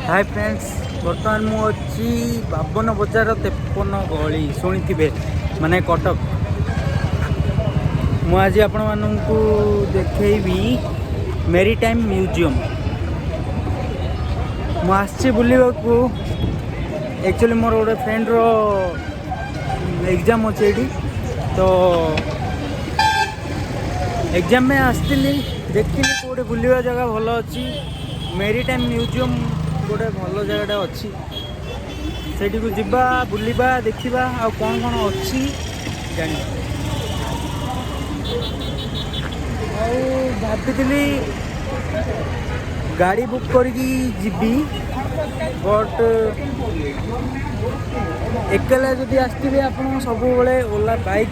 Hi friends, बर्तमान मुझे बावन बजार 53 गली शुणी माने कटक। मुझे आपण मानू देखी मेरीटाइम म्यूजियम मुझे बुलवा को। एक्चुअली मोर गोटे फ्रेंड रो एग्जाम अच्छे ये तो एग्जाम में आसती देखी कौटे बुलवा जगह भल अच्छी। मेरीटाइम म्यूजियम गोटे भल जगह अच्छी से जावा बुलवा देखा आ कौन कौन अच्छी जान भाभी गाड़ी बुक करके जीवी बट एकला जदि आसते आप सब ओला बाइक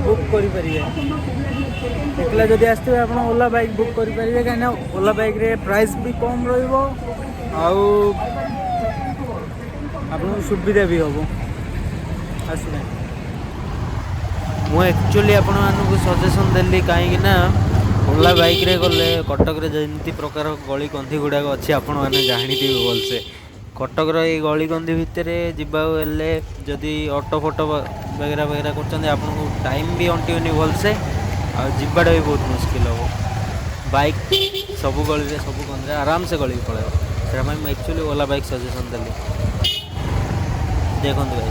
बुक करें। एकला जदि आसते आप ओला बाइक बुक करेंगे कहीं ओला बाइक रे प्राइस भी कम रो सुविधा भी हम आसना। मुझे एक्चुअली आपण सजेसन देली कहीं ओला बाइक रे गले कटक रे जमी प्रकार गली कंधी गुड़ाक अच्छी आपण मैंने जानते भलसे। कटक ये गली कंधी भितर जावाले जदि ऑटो फोटो वगैरह वगैरह कर टाइम भी अंटिनी भलसे आवाटा भी बहुत मुश्किल हम। बाइक सब गली सब कंधे आराम से गली पड़े से मुझे एक्चुअली ओला बाइक सजेसन देली। देखो भाई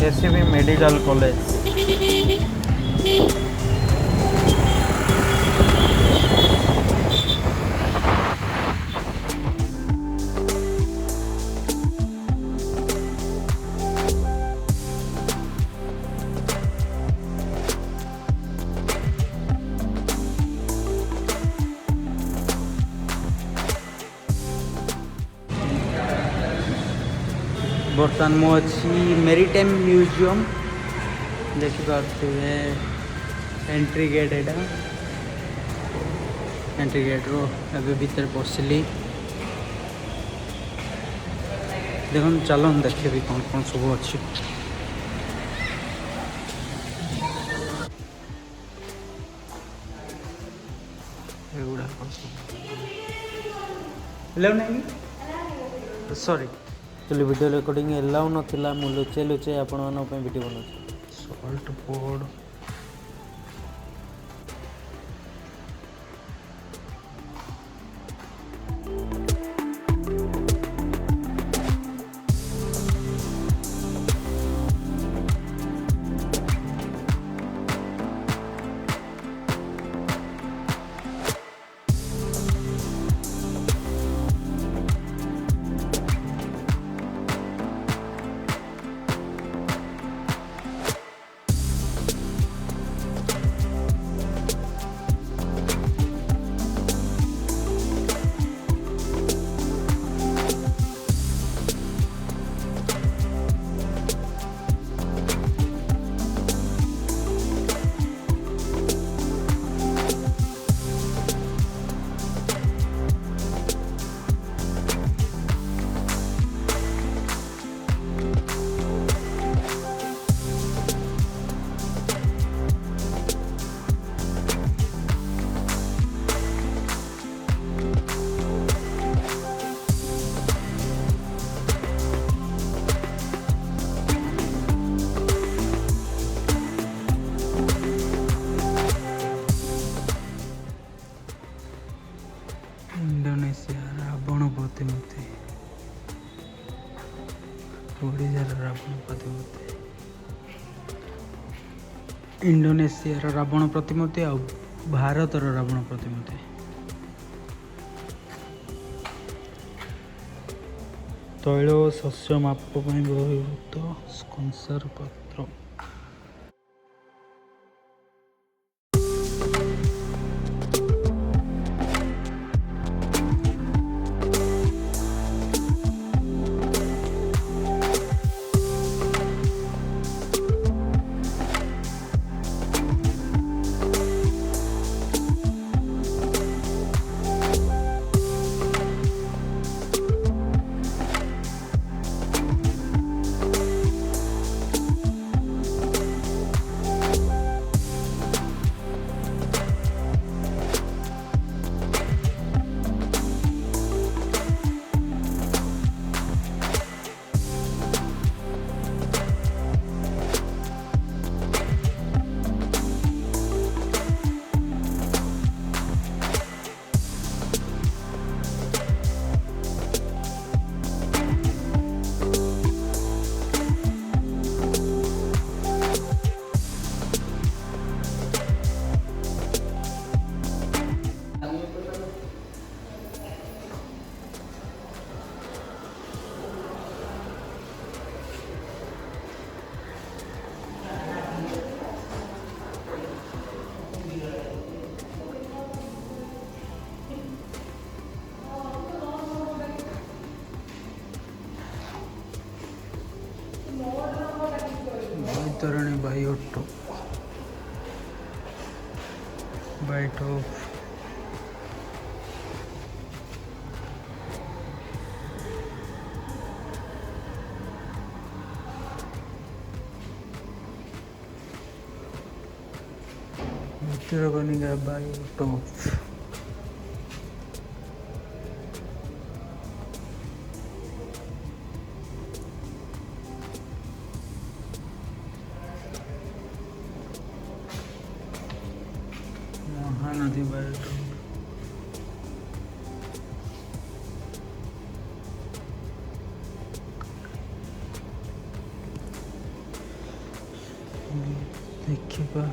एससीबी मेडिकल कॉलेज बर्तमान मु अच्छी मेरीटाइम म्यूजियम देखिपे। एंट्री गेट एटा एंट्री गेट रो अभी भीतर पशिली देखो चलो देखे भी कौन कौन सब अच्छी। Sorry actually video recording allow नाला मु लुचे लुचे आपण वीडियो बना सॉल्ट बोर्ड प्रतिमूर्ति ओडिशार रावण प्रतिमूर्ति इंडोनेशिया रावण प्रतिमूर्ति आ भारतर रावण प्रतिमूर्ति। तैल शस्य माप व्यवहृत स्कंसर पत्र बायोटो बायोटो Tiragoniga बायोटो महानदी बायोटो देखिए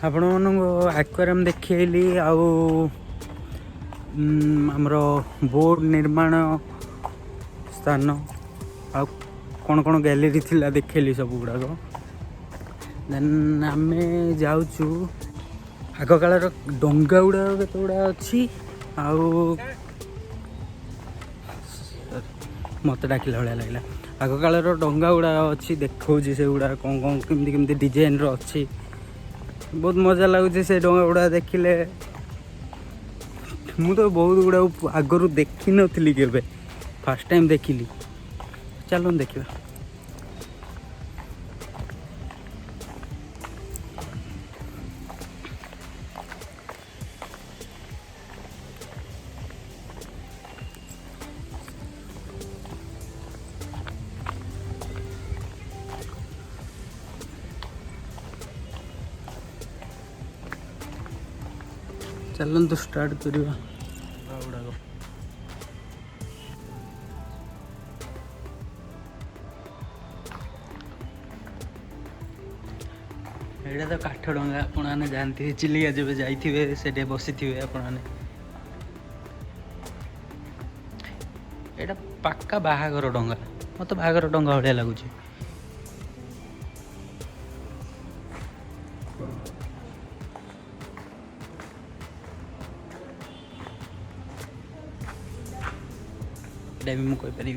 आपण एक्वेरियम देखली आमर बोर्ड निर्माण स्थान आ कौन कौन गैलरी थिला देखली सब गुड़ाक देन आम जाऊँ आग कालर डंगा गुड़ा केत गुड़ा अच्छी मत डाकिला भाया लगे आग कालर डंगा गुड़ा अच्छी देखा से गुड़ा कौन कौन केमती डिजाइन अच्छी बहुत मजा लगुच से डंगा गुड़ा देखिले मु तो बहुत गुड़ा आगरू देखी नी के फास्ट टाइम देखिली चलो देखा चलते स्टार्ट करवा एटा तो काठ डंगा आपने जानते चिलिका जब जाइए से बसी थे आपने एटा पक्का बाहागर डंगा मत बाहागर डंगा भाया लगुच भी मुझे कहीपर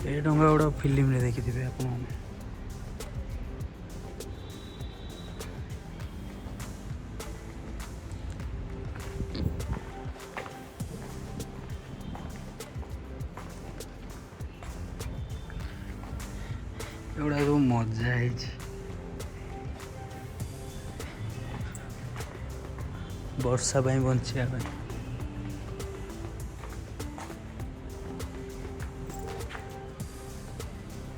ये डंगा गुड़ा फिल्म देखी थे आप एगुड़ा सब मजा है वर्षा बचा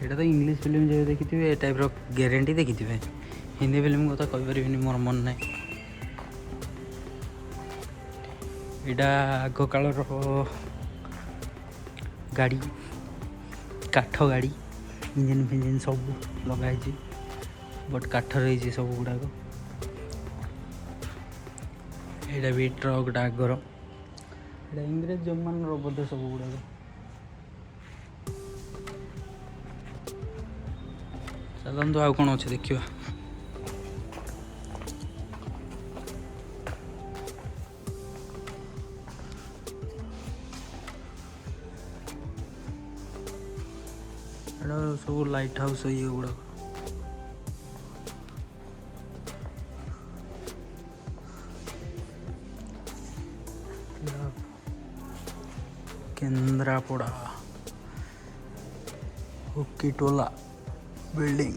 एटा तो इंग्लिश फिल्म जो देखी थे ए टाइप गारंटी देखी थे हिंदी फिल्म कथा कहीपर मोर मन ना यहाँ आग कालर गाड़ी काठ गाड़ी इंजन फिंजन सब लगाई बट काठ रही सब गुड़ाक यहाँ भी ट्रक आगर यहाँ इंग्रेज जमान बोधे सब गुड़ाक चलते आउ कौन अच्छे देखा सब लाइट हाउस ये गुड़ाक केन्द्रापड़ा हुक्कीटोला बिल्डिंग।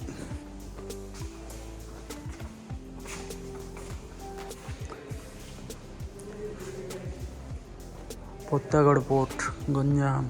पोत्तागढ़ पोर्ट गंजाम।